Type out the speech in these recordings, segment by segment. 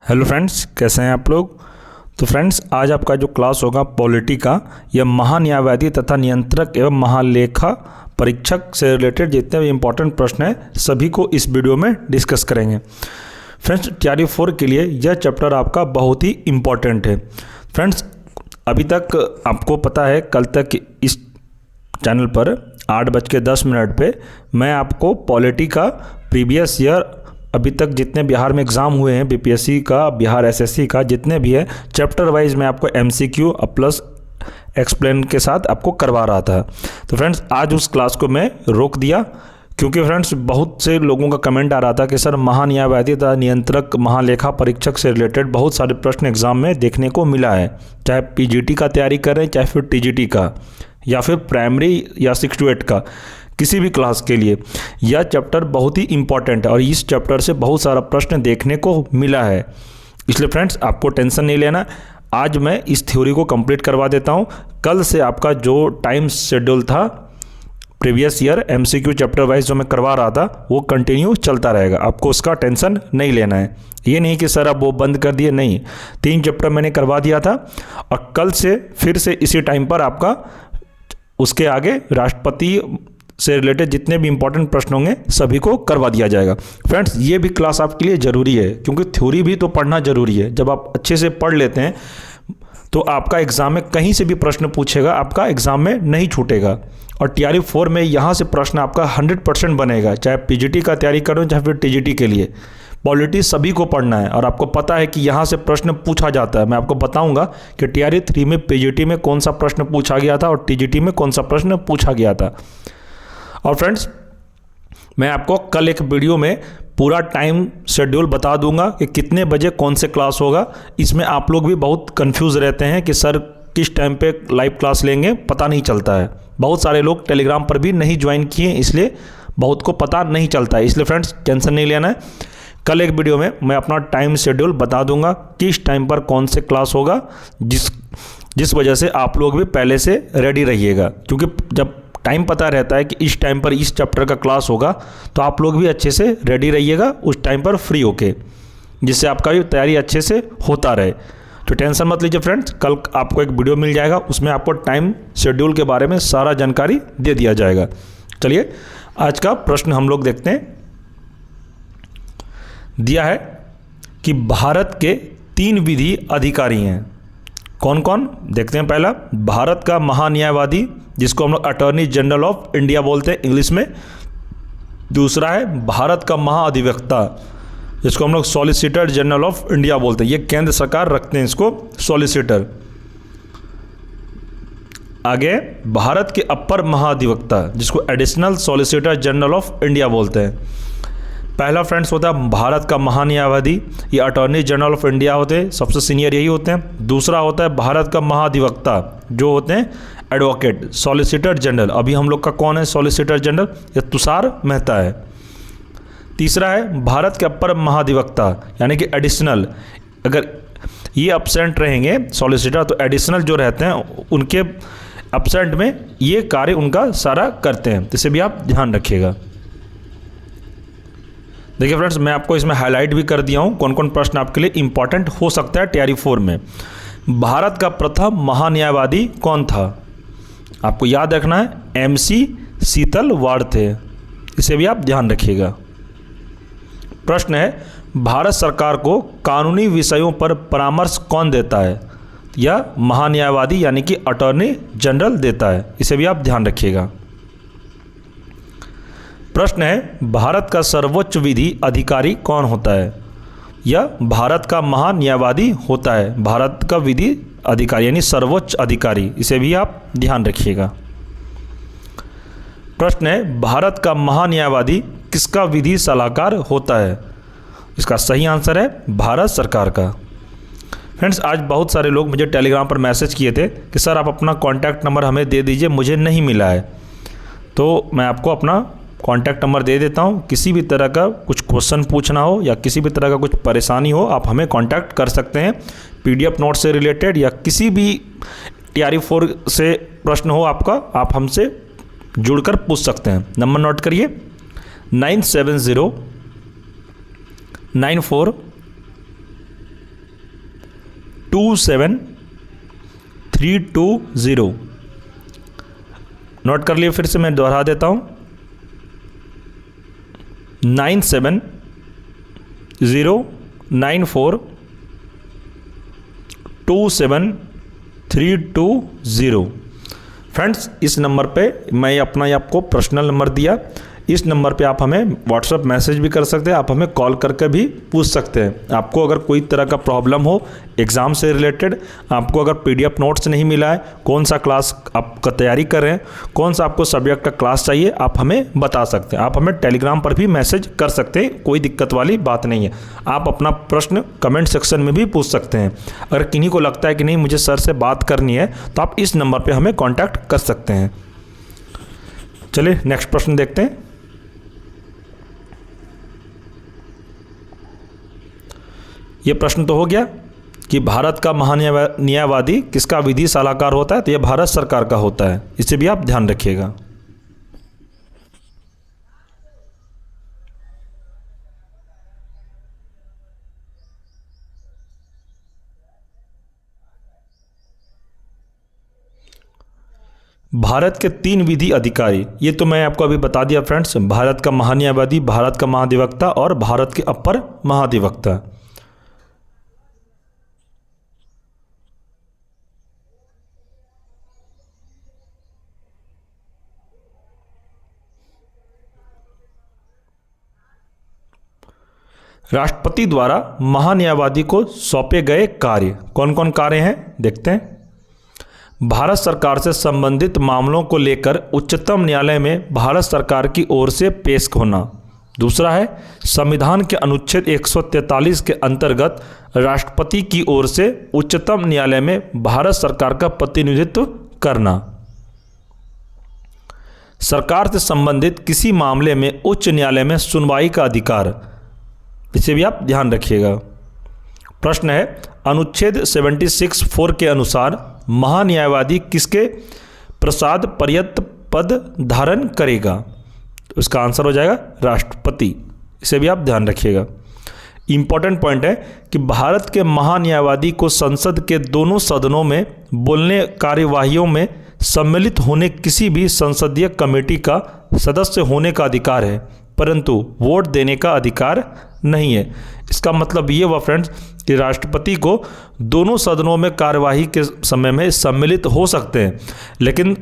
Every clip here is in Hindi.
हेलो फ्रेंड्स, कैसे हैं आप लोग। तो फ्रेंड्स, आज आपका जो क्लास होगा पॉलिटी का, यह महान्यायवादी तथा नियंत्रक एवं महालेखा परीक्षक से रिलेटेड जितने भी इम्पोर्टेंट प्रश्न हैं सभी को इस वीडियो में डिस्कस करेंगे। फ्रेंड्स, तैयारी 4 के लिए यह चैप्टर आपका बहुत ही इम्पोर्टेंट है। फ्रेंड्स, अभी तक आपको पता है कल तक इस चैनल पर 8:10 पे मैं आपको पॉलिटी का प्रीवियस ईयर अभी तक जितने बिहार में एग्ज़ाम हुए हैं, बीपीएससी का, बिहार एसएससी का, जितने भी है चैप्टर वाइज मैं आपको एमसीक्यू प्लस एक्सप्लेन के साथ आपको करवा रहा था। तो फ्रेंड्स, आज उस क्लास को मैं रोक दिया क्योंकि फ्रेंड्स बहुत से लोगों का कमेंट आ रहा था कि सर महान्यायवादी तथा नियंत्रक महालेखा परीक्षक से रिलेटेड बहुत सारे प्रश्न एग्जाम में देखने को मिला है, चाहे पीजीटी का तैयारी करें, चाहे फिर टीजीटी का, या फिर प्राइमरी या 6 to 8 का, किसी भी क्लास के लिए यह चैप्टर बहुत ही इम्पॉर्टेंट है और इस चैप्टर से बहुत सारा प्रश्न देखने को मिला है। इसलिए फ्रेंड्स, आपको टेंशन नहीं लेना। आज मैं इस थ्योरी को कंप्लीट करवा देता हूं। कल से आपका जो टाइम शेड्यूल था previous year MCQ chapter wise जो मैं करवा रहा था वो कंटिन्यू चलता रहेगा, आपको उसका टेंशन नहीं लेना है। ये नहीं कि सर अब वो बंद कर दिए, नहीं, 3 चैप्टर मैंने करवा दिया था और कल से फिर से इसी टाइम पर आपका उसके आगे राष्ट्रपति से रिलेटेड जितने भी इंपॉर्टेंट प्रश्न होंगे सभी को करवा दिया जाएगा। फ्रेंड्स, ये भी क्लास आपके लिए ज़रूरी है क्योंकि थ्योरी भी तो पढ़ना ज़रूरी है। जब आप अच्छे से पढ़ लेते हैं तो आपका एग्ज़ाम में कहीं से भी प्रश्न पूछेगा, आपका एग्ज़ाम में नहीं छूटेगा। और तैयारी 4 में यहाँ से प्रश्न आपका 100% बनेगा, चाहे पीजीटी का तैयारी करो चाहे फिर टीजीटी के लिए। पॉलिटी सभी को पढ़ना है और आपको पता है कि यहाँ से प्रश्न पूछा जाता है। मैं आपको बताऊंगा कि तैयारी 3 में पीजीटी में कौन सा प्रश्न पूछा गया था और टीजीटी में कौन सा प्रश्न पूछा गया था। और फ्रेंड्स, मैं आपको कल एक वीडियो में पूरा टाइम शेड्यूल बता दूंगा कि कितने बजे कौन से क्लास होगा। इसमें आप लोग भी बहुत कंफ्यूज रहते हैं कि सर किस टाइम पे लाइव क्लास लेंगे, पता नहीं चलता है। बहुत सारे लोग टेलीग्राम पर भी नहीं ज्वाइन किए, इसलिए बहुत को पता नहीं चलता है। इसलिए फ्रेंड्स, टेंशन नहीं लेना है। कल एक वीडियो में मैं अपना टाइम शेड्यूल बता दूंगा किस टाइम पर कौन से क्लास होगा, जिस वजह से आप लोग भी पहले से रेडी रहिएगा। क्योंकि जब टाइम पता रहता है कि इस टाइम पर इस चैप्टर का क्लास होगा तो आप लोग भी अच्छे से रेडी रहिएगा उस टाइम पर फ्री होके, जिससे आपका भी तैयारी अच्छे से होता रहे। तो टेंशन मत लीजिए फ्रेंड्स, कल आपको एक वीडियो मिल जाएगा, उसमें आपको टाइम शेड्यूल के बारे में सारा जानकारी दे दिया जाएगा। चलिए, आज का प्रश्न हम लोग देखते हैं। दिया है कि भारत के 3 विधि अधिकारी हैं, कौन कौन, देखते हैं। पहला, भारत का महान्यायवादी जिसको हम लोग अटॉर्नी जनरल ऑफ इंडिया बोलते हैं इंग्लिश में। दूसरा है भारत का महाअधिवक्ता जिसको हम लोग सॉलिसिटर जनरल ऑफ इंडिया बोलते हैं, ये केंद्र सरकार रखते हैं इसको सॉलिसिटर। आगे भारत के अपर महाअधिवक्ता जिसको additional solicitor general of India बोलते हैं। पहला फ्रेंड्स होता है भारत का महान्यायवादी, ये अटॉर्नी जनरल ऑफ इंडिया होते हैं, सबसे सीनियर यही होते हैं। दूसरा होता है भारत का महाधिवक्ता जो होते हैं एडवोकेट, सॉलिसिटर जनरल। अभी हम लोग का कौन है सॉलिसिटर जनरल, ये तुषार मेहता है। तीसरा है भारत के अपर महाधिवक्ता यानी कि एडिशनल, अगर ये एब्सेंट रहेंगे सॉलिसिटर तो एडिशनल जो रहते हैं उनके एब्सेंट में ये कार्य उनका सारा करते हैं, इसे भी आप ध्यान रखिएगा। देखिए फ्रेंड्स, मैं आपको इसमें हाईलाइट भी कर दिया हूँ कौन कौन प्रश्न आपके लिए इंपॉर्टेंट हो सकता है तैयारी 4 में। भारत का प्रथम महान्यायवादी कौन था, आपको याद रखना है, MC शीतल वार्ड थे, इसे भी आप ध्यान रखिएगा। प्रश्न है, भारत सरकार को कानूनी विषयों पर परामर्श कौन देता है, या महान्यायवादी यानी कि अटॉर्नी जनरल देता है, इसे भी आप ध्यान रखिएगा। प्रश्न है, भारत का सर्वोच्च विधि अधिकारी कौन होता है, या भारत का महान्यायवादी होता है, भारत का विधि अधिकारी यानी सर्वोच्च अधिकारी, इसे भी आप ध्यान रखिएगा। प्रश्न है, भारत का महान्यायवादी किसका विधि सलाहकार होता है, इसका सही आंसर है भारत सरकार का। फ्रेंड्स, आज बहुत सारे लोग मुझे टेलीग्राम पर मैसेज किए थे कि सर आप अपना कॉन्टैक्ट नंबर हमें दे दीजिए, मुझे नहीं मिला है। तो मैं आपको अपना कॉन्टैक्ट नंबर दे देता हूँ, किसी भी तरह का कुछ क्वेश्चन पूछना हो या किसी भी तरह का कुछ परेशानी हो आप हमें कांटेक्ट कर सकते हैं। PDF नोट से रिलेटेड या किसी भी तैयारी 4 से प्रश्न हो आपका, आप हमसे जुड़कर पूछ सकते हैं। नंबर नोट करिए, 970949 27320। नोट कर लिए, फिर से मैं दोहरा देता हूँ, 9709427320। फ्रेंड्स, इस नंबर पे मैं अपना आपको पर्सनल नंबर दिया, इस नंबर पे आप हमें व्हाट्सएप मैसेज भी कर सकते हैं, आप हमें कॉल करके भी पूछ सकते हैं। आपको अगर कोई तरह का प्रॉब्लम हो एग्ज़ाम से रिलेटेड, आपको अगर पीडीएफ नोट्स नहीं मिला है, कौन सा क्लास आप तैयारी कर रहे हैं, कौन सा आपको सब्जेक्ट का क्लास चाहिए, आप हमें बता सकते हैं। आप हमें टेलीग्राम पर भी मैसेज कर सकते हैं, कोई दिक्कत वाली बात नहीं है। आप अपना प्रश्न कमेंट सेक्शन में भी पूछ सकते हैं। अगर किन्हीं को लगता है कि नहीं मुझे सर से बात करनी है, तो आप इस नंबर पर हमें कॉन्टैक्ट कर सकते हैं। चलिए नेक्स्ट प्रश्न देखते हैं। ये प्रश्न तो हो गया कि भारत का महान्यायवादी किसका विधि सलाहकार होता है, तो यह भारत सरकार का होता है, इसे भी आप ध्यान रखिएगा। भारत के 3 विधि अधिकारी, ये तो मैं आपको अभी बता दिया फ्रेंड्स, भारत का महान्यायवादी, भारत का महाधिवक्ता और भारत के अपर महाधिवक्ता। राष्ट्रपति द्वारा महान्यायवादी को सौंपे गए कार्य, कौन कौन कार्य हैं देखते हैं। भारत सरकार से संबंधित मामलों को लेकर उच्चतम न्यायालय में भारत सरकार की ओर से पेश होना। दूसरा है संविधान के अनुच्छेद 143 के अंतर्गत राष्ट्रपति की ओर से उच्चतम न्यायालय में भारत सरकार का प्रतिनिधित्व करना। सरकार से संबंधित किसी मामले में उच्च न्यायालय में सुनवाई का अधिकार, इसे भी आप ध्यान रखिएगा। प्रश्न है अनुच्छेद 76(4) के अनुसार महान्यायवादी किसके प्रसाद पर्यंत पद धारण करेगा, तो इसका आंसर हो जाएगा राष्ट्रपति, इसे भी आप ध्यान रखिएगा। इंपॉर्टेंट पॉइंट है कि भारत के महान्यायवादी को संसद के दोनों सदनों में बोलने, कार्यवाहियों में सम्मिलित होने, किसी भी संसदीय कमेटी का सदस्य होने का अधिकार है, परंतु वोट देने का अधिकार नहीं है। इसका मतलब ये हुआ फ्रेंड्स कि राष्ट्रपति को दोनों सदनों में कार्यवाही के समय में सम्मिलित हो सकते हैं, लेकिन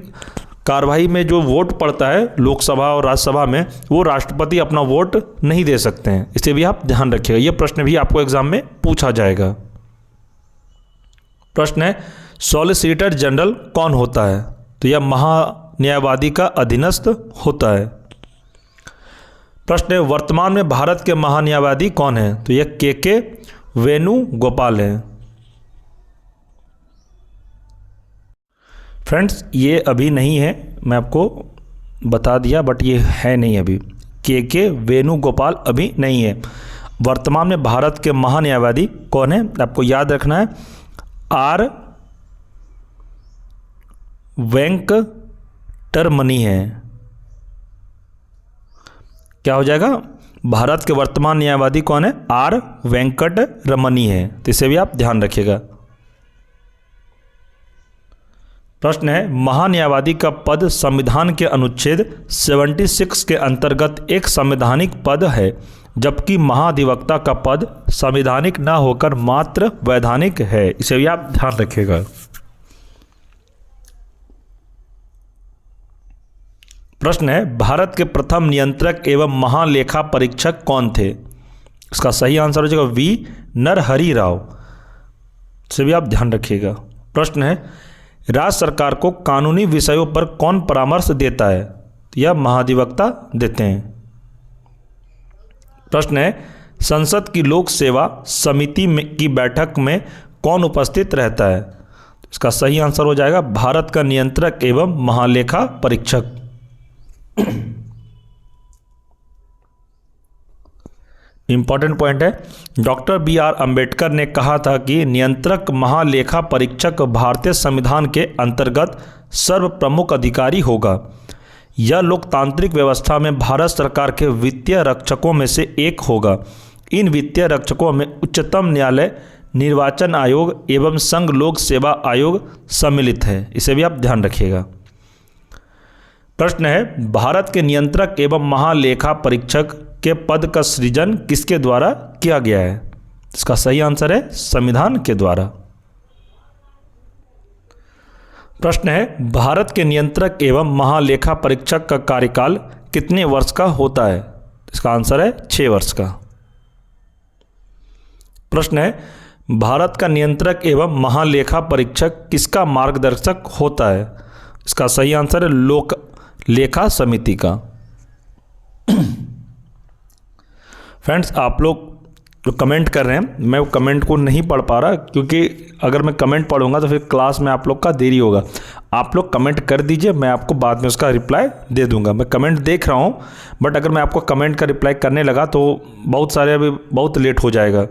कार्यवाही में जो वोट पड़ता है लोकसभा और राज्यसभा में, वो राष्ट्रपति अपना वोट नहीं दे सकते हैं, इसे भी आप ध्यान रखिएगा। ये प्रश्न भी आपको एग्जाम में पूछा जाएगा। प्रश्न है सॉलिसिटर जनरल कौन होता है, तो यह महान्यायवादी का अधीनस्थ होता है। प्रश्न है वर्तमान में भारत के महान्यायवादी कौन है, तो यह के वेणुगोपाल है। फ्रेंड्स ये अभी नहीं है, मैं आपको बता दिया, बट ये है नहीं अभी, के वेणुगोपाल अभी नहीं है। वर्तमान में भारत के महान्यायवादी कौन है, आपको याद रखना है, आर वेंकटरमनी है। क्या हो जाएगा, भारत के वर्तमान न्यायवादी कौन है, आर वेंकटरमनी है, तो इसे भी आप ध्यान रखिएगा। प्रश्न है महान्यायवादी का पद संविधान के अनुच्छेद 76 के अंतर्गत एक संवैधानिक पद है, जबकि महाधिवक्ता का पद संवैधानिक न होकर मात्र वैधानिक है, इसे भी आप ध्यान रखिएगा। प्रश्न है भारत के प्रथम नियंत्रक एवं महालेखा परीक्षक कौन थे, इसका सही आंसर हो जाएगा वी नरहरि राव, इसे भी आप ध्यान रखिएगा। प्रश्न है राज्य सरकार को कानूनी विषयों पर कौन परामर्श देता है, तो यह महाधिवक्ता देते हैं। प्रश्न है संसद की लोक सेवा समिति की बैठक में कौन उपस्थित रहता है, इसका सही आंसर हो जाएगा भारत का नियंत्रक एवं महालेखा परीक्षक। इंपॉर्टेंट पॉइंट है डॉक्टर BR अंबेडकर ने कहा था कि नियंत्रक महालेखा परीक्षक भारतीय संविधान के अंतर्गत सर्वप्रमुख अधिकारी होगा। यह लोकतांत्रिक व्यवस्था में भारत सरकार के वित्तीय रक्षकों में से एक होगा। इन वित्तीय रक्षकों में उच्चतम न्यायालय निर्वाचन आयोग एवं संघ लोक सेवा आयोग सम्मिलित है? इसे भी आप ध्यान रखिएगा। प्रश्न है, भारत के नियंत्रक एवं महालेखा परीक्षक के पद का सृजन किसके द्वारा किया गया है? इसका सही आंसर है संविधान के द्वारा। प्रश्न है, भारत के नियंत्रक एवं महालेखा परीक्षक का कार्यकाल कितने वर्ष का होता है? इसका आंसर है 6 वर्ष का। प्रश्न है, भारत का नियंत्रक एवं महालेखा परीक्षक किसका मार्गदर्शक होता है? इसका सही आंसर है लोक लेखा समिति का। फ्रेंड्स, आप लोग जो कमेंट कर रहे हैं, मैं वो कमेंट को नहीं पढ़ पा रहा, क्योंकि अगर मैं कमेंट पढ़ूंगा तो फिर क्लास में आप लोग का देरी होगा। आप लोग कमेंट कर दीजिए, मैं आपको बाद में उसका रिप्लाई दे दूंगा। मैं कमेंट देख रहा हूँ, बट अगर मैं आपको कमेंट का रिप्लाई करने लगा तो बहुत सारे अभी बहुत लेट हो जाएगा।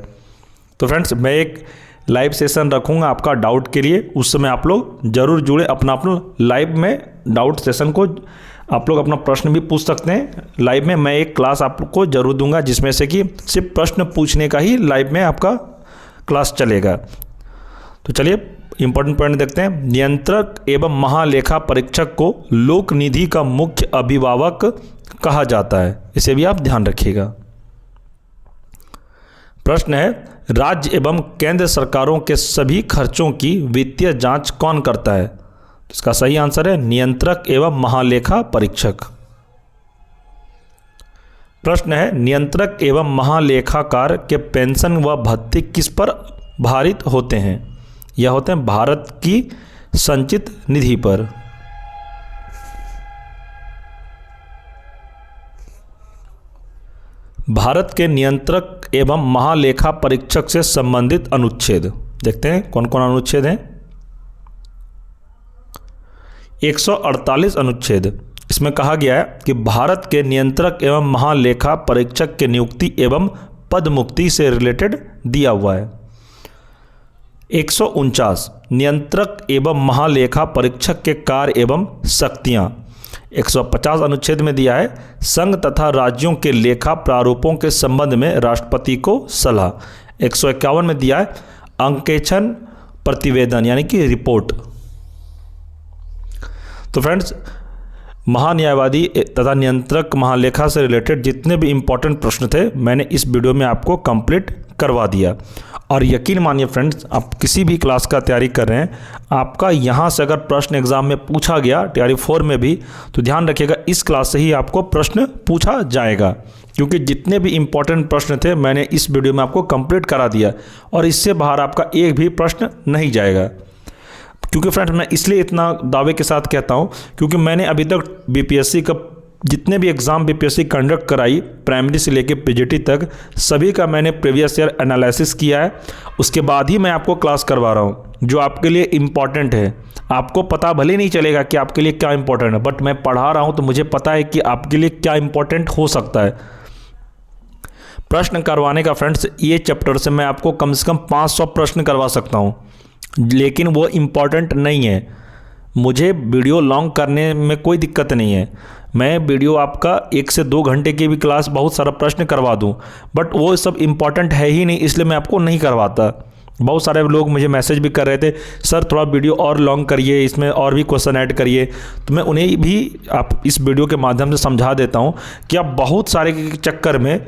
तो फ्रेंड्स, मैं एक लाइव सेशन रखूँगा आपका डाउट के लिए, उस समय आप लोग ज़रूर जुड़े। अपना लाइव में डाउट सेशन को आप लोग अपना प्रश्न भी पूछ सकते हैं लाइव में। मैं एक क्लास आपको जरूर दूंगा जिसमें से कि सिर्फ प्रश्न पूछने का ही लाइव में आपका क्लास चलेगा। तो चलिए इंपॉर्टेंट पॉइंट देखते हैं। नियंत्रक एवं महालेखा परीक्षक को लोक निधि का मुख्य अभिभावक कहा जाता है, इसे भी आप ध्यान रखिएगा। प्रश्न है, राज्य एवं केंद्र सरकारों के सभी खर्चों की वित्तीय जांच कौन करता है? इसका सही आंसर है नियंत्रक एवं महालेखा परीक्षक। प्रश्न है, नियंत्रक एवं महालेखाकार के पेंशन व भत्ते किस पर भारित होते हैं? यह होते हैं भारत की संचित निधि पर। भारत के नियंत्रक एवं महालेखा परीक्षक से संबंधित अनुच्छेद देखते हैं कौन कौन अनुच्छेद हैं। 148 अनुच्छेद, इसमें कहा गया है कि भारत के नियंत्रक एवं महालेखा परीक्षक के नियुक्ति एवं पद मुक्ति से रिलेटेड दिया हुआ है। 149 नियंत्रक एवं महालेखा परीक्षक के कार्य एवं शक्तियां। 150 अनुच्छेद में दिया है संघ तथा राज्यों के लेखा प्रारूपों के संबंध में राष्ट्रपति को सलाह। 151 में दिया है अंकेक्षण प्रतिवेदन यानी कि रिपोर्ट। तो फ्रेंड्स, महान्यायवादी तथा नियंत्रक महालेखा से रिलेटेड जितने भी इंपॉर्टेंट प्रश्न थे मैंने इस वीडियो में आपको कंप्लीट करवा दिया। और यकीन मानिए फ्रेंड्स, आप किसी भी क्लास का तैयारी कर रहे हैं, आपका यहाँ से अगर प्रश्न एग्जाम में पूछा गया तैयारी 4 में भी, तो ध्यान रखिएगा इस क्लास से ही आपको प्रश्न पूछा जाएगा, क्योंकि जितने भी इंपॉर्टेंट प्रश्न थे मैंने इस वीडियो में आपको कंप्लीट करा दिया और इससे बाहर आपका एक भी प्रश्न नहीं जाएगा। क्योंकि फ्रेंड्स, मैं इसलिए इतना दावे के साथ कहता हूँ क्योंकि मैंने अभी तक बीपीएससी का जितने भी एग्ज़ाम बीपीएससी कंडक्ट कराई प्राइमरी से लेकर पीजीटी तक, सभी का मैंने प्रीवियस ईयर एनालिसिस किया है। उसके बाद ही मैं आपको क्लास करवा रहा हूँ जो आपके लिए इम्पॉर्टेंट है। आपको पता भले नहीं चलेगा कि आपके लिए क्या इंपॉर्टेंट है, बट मैं पढ़ा रहा हूँ तो मुझे पता है कि आपके लिए क्या इंपॉर्टेंट हो सकता है। प्रश्न करवाने का फ्रेंड्स, ये चैप्टर से मैं आपको कम से कम 500 प्रश्न करवा सकता हूँ, लेकिन वो इम्पॉर्टेंट नहीं है। मुझे वीडियो लॉन्ग करने में कोई दिक्कत नहीं है, मैं वीडियो आपका 1 से 2 घंटे की भी क्लास बहुत सारा प्रश्न करवा दूं, बट वो सब इम्पॉर्टेंट है ही नहीं, इसलिए मैं आपको नहीं करवाता। बहुत सारे लोग मुझे मैसेज भी कर रहे थे, सर थोड़ा वीडियो और लॉन्ग करिए, इसमें और भी क्वेश्चन ऐड करिए। तो मैं उन्हें भी आप इस वीडियो के माध्यम से समझा देता हूँ कि आप बहुत सारे के चक्कर में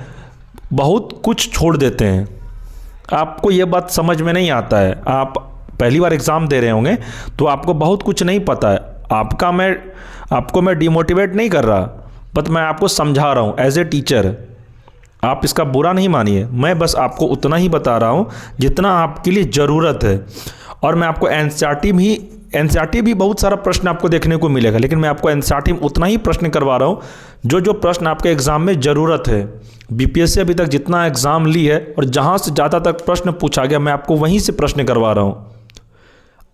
बहुत कुछ छोड़ देते हैं। आपको ये बात समझ में नहीं आता है, आप पहली बार एग्ज़ाम दे रहे होंगे तो आपको बहुत कुछ नहीं पता है। आपको मैं डिमोटिवेट नहीं कर रहा, बट मैं आपको समझा रहा हूँ एज ए टीचर। आप इसका बुरा नहीं मानिए, मैं बस आपको उतना ही बता रहा हूँ जितना आपके लिए ज़रूरत है। और मैं आपको एनसीईआरटी भी बहुत सारा प्रश्न आपको देखने को मिलेगा, लेकिन मैं आपको एनसीईआरटी में उतना ही प्रश्न करवा रहा हूँ जो प्रश्न आपके एग्ज़ाम में ज़रूरत है। बीपीएससी अभी तक जितना एग्ज़ाम ली है और जहाँ से ज़्यादा तक प्रश्न पूछा गया, मैं आपको वहीं से प्रश्न करवा रहा हूँ।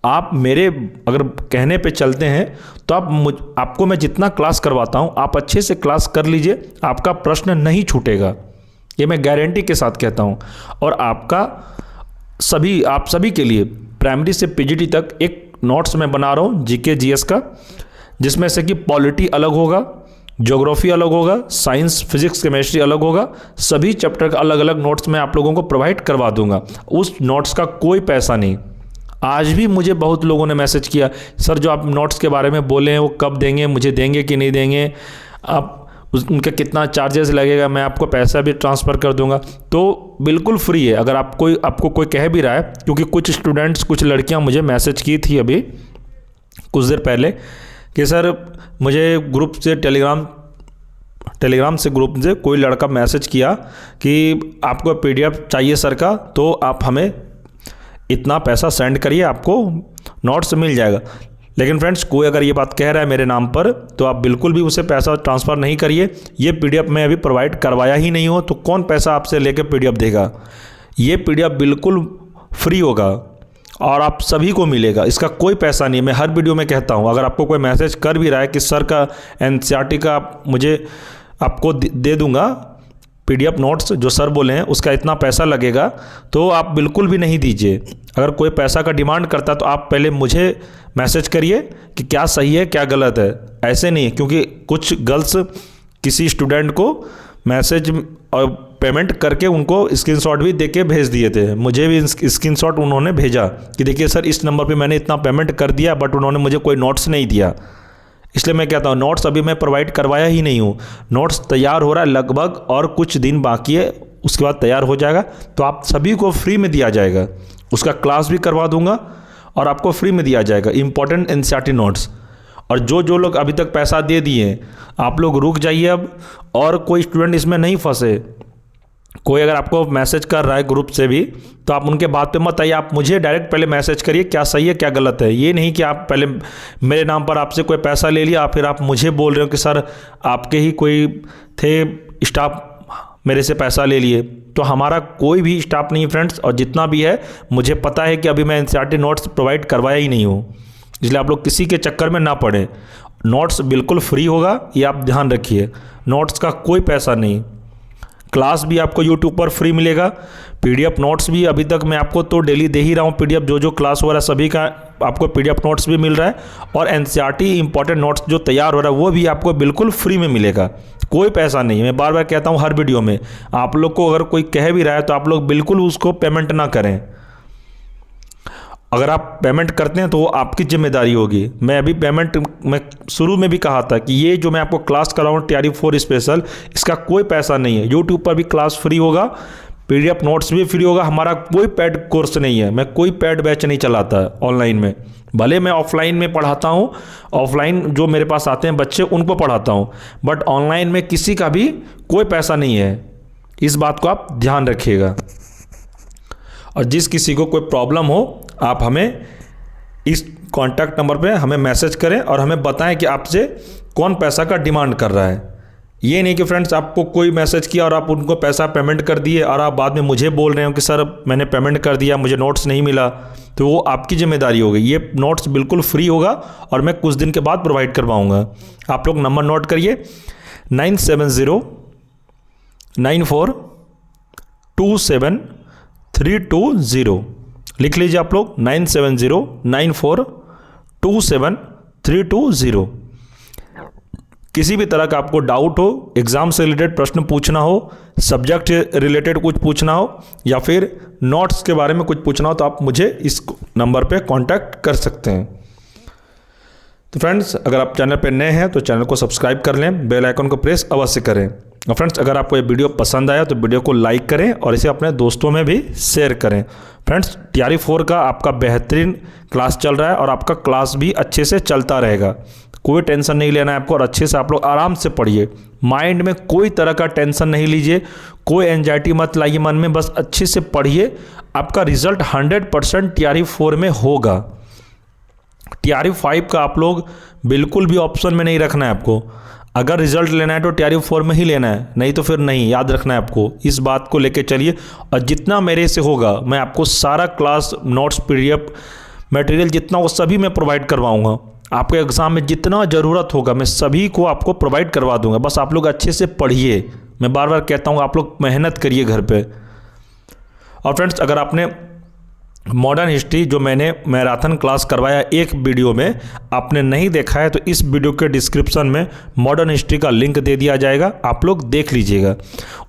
आप मेरे अगर कहने पे चलते हैं तो आपको मैं जितना क्लास करवाता हूँ आप अच्छे से क्लास कर लीजिए, आपका प्रश्न नहीं छूटेगा, ये मैं गारंटी के साथ कहता हूँ। और आप सभी के लिए प्राइमरी से पीजीटी तक एक नोट्स मैं बना रहा हूँ जीके जीएस का, जिसमें से कि पॉलिटी अलग होगा, ज्योग्राफी अलग होगा, साइंस, फिजिक्स, केमिस्ट्री अलग होगा। सभी चैप्टर का अलग अलग नोट्स मैं आप लोगों को प्रोवाइड करवा दूंगा। उस नोट्स का कोई पैसा नहीं। आज भी मुझे बहुत लोगों ने मैसेज किया, सर जो आप नोट्स के बारे में बोले हैं वो कब देंगे, मुझे देंगे कि नहीं देंगे, आप उनका कितना चार्जेस लगेगा, मैं आपको पैसा भी ट्रांसफ़र कर दूंगा। तो बिल्कुल फ्री है। अगर आपको कोई कह भी रहा है, क्योंकि कुछ स्टूडेंट्स, कुछ लड़कियां मुझे मैसेज की थी अभी कुछ देर पहले कि सर मुझे ग्रुप से टेलीग्राम से ग्रुप से कोई लड़का मैसेज किया कि आपको पीडीएफ चाहिए सर का, तो आप हमें इतना पैसा सेंड करिए, आपको नोट्स मिल जाएगा। लेकिन फ्रेंड्स, कोई अगर ये बात कह रहा है मेरे नाम पर, तो आप बिल्कुल भी उसे पैसा ट्रांसफ़र नहीं करिए। ये पीडीएफ मैं अभी प्रोवाइड करवाया ही नहीं हो, तो कौन पैसा आपसे लेके पीडीएफ देगा। ये पीडीएफ बिल्कुल फ्री होगा और आप सभी को मिलेगा, इसका कोई पैसा नहीं है। मैं हर वीडियो में कहता हूँ, अगर आपको कोई मैसेज कर भी रहा है कि सर का एनसीईआरटी का मुझे आपको दे दूंगा पीडीएफ नोट्स, जो सर बोले हैं उसका इतना पैसा लगेगा, तो आप बिल्कुल भी नहीं दीजिए। अगर कोई पैसा का डिमांड करता है तो आप पहले मुझे मैसेज करिए कि क्या सही है क्या गलत है। ऐसे नहीं, क्योंकि कुछ गर्ल्स किसी स्टूडेंट को मैसेज और पेमेंट करके उनको स्क्रीनशॉट भी देके भेज दिए थे। मुझे भी स्क्रीनशॉट उन्होंने भेजा कि देखिए सर इस नंबर पे मैंने इतना पेमेंट कर दिया, बट उन्होंने मुझे कोई नोट्स नहीं दिया। इसलिए मैं कहता हूँ नोट्स अभी मैं प्रोवाइड करवाया ही नहीं हूँ। नोट्स तैयार हो रहा है लगभग, और कुछ दिन बाकी है, उसके बाद तैयार हो जाएगा। तो आप सभी को फ्री में दिया जाएगा, उसका क्लास भी करवा दूंगा और आपको फ्री में दिया जाएगा इंपॉर्टेंट एनसीईआरटी नोट्स। और जो लोग अभी तक पैसा दे दिए, आप लोग रुक जाइए अब, और कोई स्टूडेंट इसमें नहीं फंसे। कोई अगर आपको मैसेज कर रहा है ग्रुप से भी, तो आप उनके बात पे मत आइए, आप मुझे डायरेक्ट पहले मैसेज करिए क्या सही है क्या गलत है। ये नहीं कि आप पहले मेरे नाम पर आपसे कोई पैसा ले लिया, फिर आप मुझे बोल रहे हो कि सर आपके ही कोई थे स्टाफ मेरे से पैसा ले लिए। तो हमारा कोई भी स्टाफ नहीं फ्रेंड्स, और जितना भी है मुझे पता है कि अभी मैं एनसीईआरटी नोट्स प्रोवाइड करवाया ही नहीं हूँ। इसलिए आप लोग किसी के चक्कर में ना पड़े। नोट्स बिल्कुल फ्री होगा, ये आप ध्यान रखिए। नोट्स का कोई पैसा नहीं। क्लास भी आपको यूट्यूब पर फ्री मिलेगा। पीडीएफ नोट्स भी अभी तक मैं आपको तो डेली दे ही रहा हूँ। पीडीएफ जो क्लास हो रहा है सभी का आपको पीडीएफ नोट्स भी मिल रहा है, और एनसीईआरटी इंपॉर्टेंट नोट्स जो तैयार हो रहा है वो भी आपको बिल्कुल फ्री में मिलेगा। कोई पैसा नहीं। मैं बार बार कहता हूँ हर वीडियो में, आप लोग को अगर कोई कह भी रहा है तो आप लोग बिल्कुल उसको पेमेंट ना करें। अगर आप पेमेंट करते हैं तो वो आपकी जिम्मेदारी होगी। मैं अभी पेमेंट मैं शुरू में भी कहा था कि ये जो मैं आपको क्लास कर रहा हूँ TRE 4 स्पेशल, इसका कोई पैसा नहीं है। यूट्यूब पर भी क्लास फ्री होगा, पीडीएफ नोट्स भी फ्री होगा। हमारा कोई पेड कोर्स नहीं है, मैं कोई पेड बैच नहीं चलाता ऑनलाइन में। भले मैं ऑफलाइन में पढ़ाता हूँ, ऑफलाइन जो मेरे पास आते हैं बच्चे उनको पढ़ाता हूँ, बट ऑनलाइन में किसी का भी कोई पैसा नहीं है। इस बात को आप ध्यान रखिएगा। और जिस किसी को कोई प्रॉब्लम हो, आप हमें इस कॉन्टैक्ट नंबर पे हमें मैसेज करें और हमें बताएं कि आपसे कौन पैसा का डिमांड कर रहा है। ये नहीं कि फ्रेंड्स आपको कोई मैसेज किया और आप उनको पैसा पेमेंट कर दिए और आप बाद में मुझे बोल रहे हो कि सर मैंने पेमेंट कर दिया, मुझे नोट्स नहीं मिला, तो वो आपकी जिम्मेदारी होगी। ये नोट्स बिल्कुल फ्री होगा और मैं कुछ दिन के बाद प्रोवाइड करवाऊँगा। आप लोग नंबर नोट करिए 9709427320। लिख लीजिए आप लोग 9709427320। किसी भी तरह का आपको डाउट हो, एग्ज़ाम से रिलेटेड प्रश्न पूछना हो, सब्जेक्ट रिलेटेड कुछ पूछना हो, या फिर नोट्स के बारे में कुछ पूछना हो, तो आप मुझे इस नंबर पे कांटेक्ट कर सकते हैं। तो फ्रेंड्स, अगर आप चैनल पे नए हैं तो चैनल को सब्सक्राइब कर लें, बेल आइकन को प्रेस अवश्य करें। और फ्रेंड्स, अगर आपको ये वीडियो पसंद आया तो वीडियो को लाइक करें और इसे अपने दोस्तों में भी शेयर करें। फ्रेंड्स, TRE 4 का आपका बेहतरीन क्लास चल रहा है और आपका क्लास भी अच्छे से चलता रहेगा। कोई टेंशन नहीं लेना है आपको, और अच्छे से आप लोग आराम से पढ़िए। माइंड में कोई तरह का टेंशन नहीं लीजिए, कोई एंजाइटी मत लाइए मन में, बस अच्छे से पढ़िए। आपका रिजल्ट 100% TRE 4 में होगा। TRE 5 का आप लोग बिल्कुल भी ऑप्शन में नहीं रखना है आपको। अगर रिजल्ट लेना है तो TRE 4 में ही लेना है, नहीं तो फिर नहीं। याद रखना है आपको, इस बात को लेके चलिए। और जितना मेरे से होगा मैं आपको सारा क्लास नोट्स PDF मटेरियल जितना वो सभी मैं प्रोवाइड करवाऊंगा। आपके एग्ज़ाम में जितना ज़रूरत होगा मैं सभी को आपको प्रोवाइड करवा दूंगा। बस आप लोग अच्छे से पढ़िए। मैं बार बार कहता हूँ आप लोग मेहनत करिए घर पे। और फ्रेंड्स, अगर आपने मॉडर्न हिस्ट्री जो मैंने मैराथन क्लास करवाया एक वीडियो में, आपने नहीं देखा है तो इस वीडियो के डिस्क्रिप्शन में मॉडर्न हिस्ट्री का लिंक दे दिया जाएगा, आप लोग देख लीजिएगा।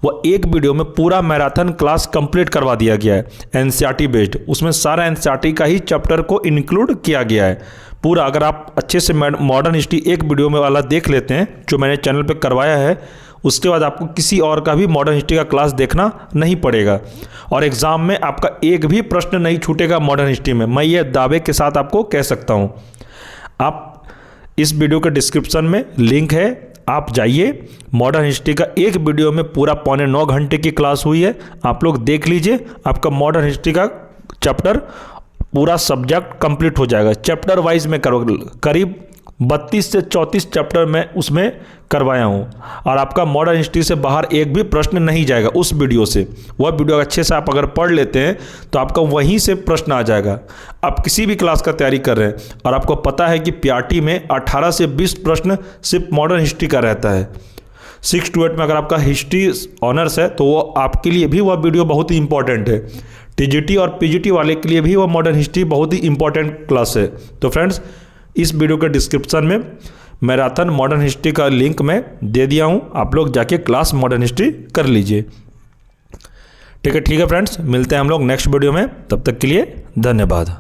वह एक वीडियो में पूरा मैराथन क्लास कंप्लीट करवा दिया गया है एनसीईआरटी बेस्ड, उसमें सारा एनसीईआरटी का ही चैप्टर को इंक्लूड किया गया है पूरा। अगर आप अच्छे से मॉडर्न हिस्ट्री एक वीडियो में वाला देख लेते हैं जो मैंने चैनल पे करवाया है, उसके बाद आपको किसी और का भी मॉडर्न हिस्ट्री का क्लास देखना नहीं पड़ेगा और एग्ज़ाम में आपका एक भी प्रश्न नहीं छूटेगा मॉडर्न हिस्ट्री में, मैं ये दावे के साथ आपको कह सकता हूँ। आप इस वीडियो के डिस्क्रिप्शन में लिंक है, आप जाइए, मॉडर्न हिस्ट्री का एक वीडियो में पूरा 9.25 घंटे की क्लास हुई है, आप लोग देख लीजिए, आपका मॉडर्न हिस्ट्री का चैप्टर पूरा सब्जेक्ट कंप्लीट हो जाएगा। चैप्टर वाइज में करीब 32 से 34 चैप्टर मैं उसमें करवाया हूँ और आपका मॉडर्न हिस्ट्री से बाहर एक भी प्रश्न नहीं जाएगा उस वीडियो से। वह वीडियो अच्छे से आप अगर पढ़ लेते हैं तो आपका वहीं से प्रश्न आ जाएगा। आप किसी भी क्लास का तैयारी कर रहे हैं और आपको पता है कि पीआरटी में 18 से 20 प्रश्न सिर्फ मॉडर्न हिस्ट्री का रहता है। 6 to 8 में अगर आपका हिस्ट्री ऑनर्स है तो वो आपके लिए भी वह वीडियो बहुत ही इंपॉर्टेंट है। टीजीटी और पीजीटी वाले के लिए भी वह मॉडर्न हिस्ट्री बहुत ही इंपॉर्टेंट क्लास है। तो फ्रेंड्स, इस वीडियो के डिस्क्रिप्शन में मैराथन मॉडर्न हिस्ट्री का लिंक मैं दे दिया हूं, आप लोग जाके क्लास मॉडर्न हिस्ट्री कर लीजिए। ठीक है फ्रेंड्स, मिलते हैं हम लोग नेक्स्ट वीडियो में, तब तक के लिए धन्यवाद।